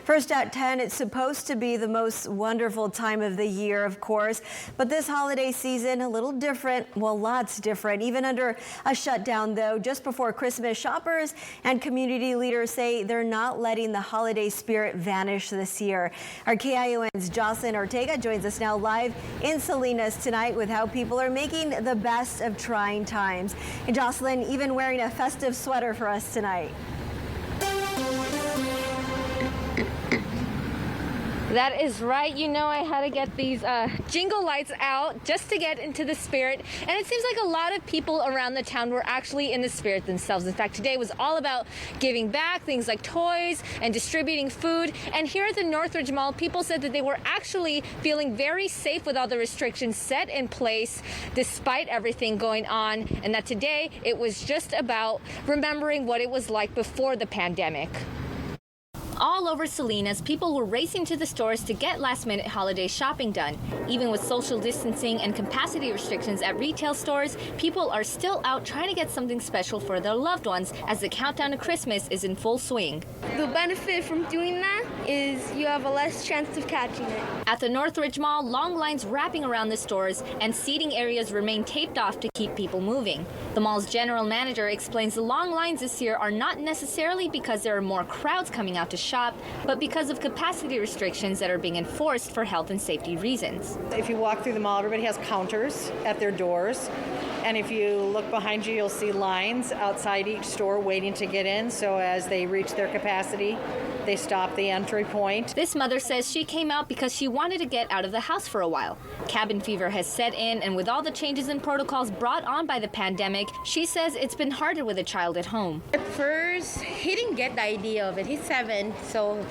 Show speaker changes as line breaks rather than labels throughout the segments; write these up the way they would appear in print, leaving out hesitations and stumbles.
First at 10, it's supposed to be the most wonderful time of the year, of course, but this holiday season a little different. Well, lots different. Even under a shutdown, though, just before Christmas, shoppers and community leaders say they're not letting the holiday spirit vanish this year. Our KION's Jocelyn Ortega joins us now live in Salinas tonight with how people are making the best of trying times. And Jocelyn even wearing a festive sweater for us tonight.
That is right. You know, I had to get these jingle lights out just to get into the spirit. And it seems like a lot of people around the town were actually in the spirit themselves. In fact, today was all about giving back, things like toys and distributing food. And here at the Northridge Mall, people said that they were actually feeling very safe with all the restrictions set in place despite everything going on. And that today it was just about remembering what it was like before the pandemic. All over Salinas, people were racing to the stores to get last-minute holiday shopping done. Even with social distancing and capacity restrictions at retail stores, people are still out trying to get something special for their loved ones as the countdown to Christmas is in full swing.
The benefit from doing that is you have a less chance of catching it.
At the Northridge Mall, long lines wrapping around the stores and seating areas remain taped off to keep people moving. The mall's general manager explains the long lines this year are not necessarily because there are more crowds coming out to shop, but because of capacity restrictions that are being enforced for health and safety reasons.
If you walk through the mall, everybody has counters at their doors. And if you look behind you, you'll see lines outside each store waiting to get in. So as they reach their capacity, they stop the entry point.
This mother says she came out because she wanted to get out of the house for a while. Cabin fever has set in, and with all the changes in protocols brought on by the pandemic, she says it's been harder with a child at home.
At first, he didn't get the idea of it. He's 7, so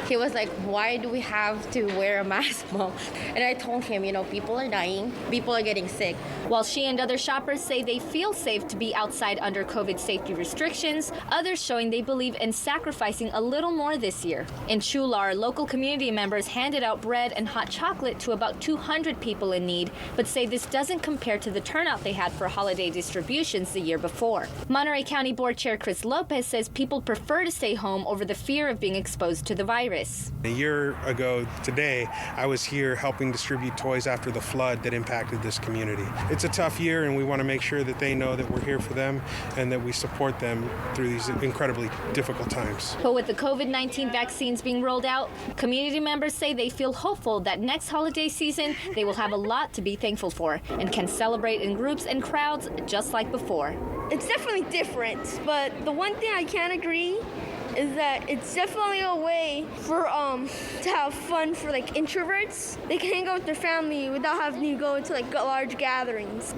he was like, why do we have to wear a mask, Mom? And I told him, you know, people are dying, people are getting sick.
While she and other shoppers say they feel safe to be outside under COVID safety restrictions, others showing they believe in sacrificing a little more this year. In Chular, local community members handed out bread and hot chocolate to about 200 people in need, but say this doesn't compare to the turnout they had for holiday distributions the year before. Monterey County Board Chair Chris Lopez says people prefer to stay home over the fear of being exposed to the virus.
A year ago today, I was here helping distribute toys after the flood that impacted this community. It's a tough year, and we want to make sure that they know that we're here for them and that we support them through these incredibly difficult times.
But with the COVID-19 vaccines being rolled out, community members say they feel hopeful that next holiday season they will have a lot to be thankful for and can celebrate in groups and crowds just like before.
It's definitely different, but the one thing I can agree is that it's definitely a way for to have fun for like introverts. They can hang out with their family without having to go into like large gatherings.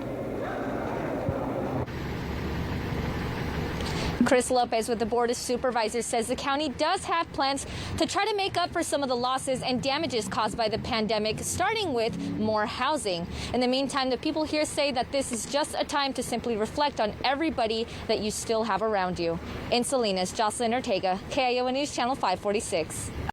Chris Lopez with the Board of Supervisors says the county does have plans to try to make up for some of the losses and damages caused by the pandemic, starting with more housing. In the meantime, the people here say that this is just a time to simply reflect on everybody that you still have around you. In Salinas, Jocelyn Ortega, KION News Channel 546.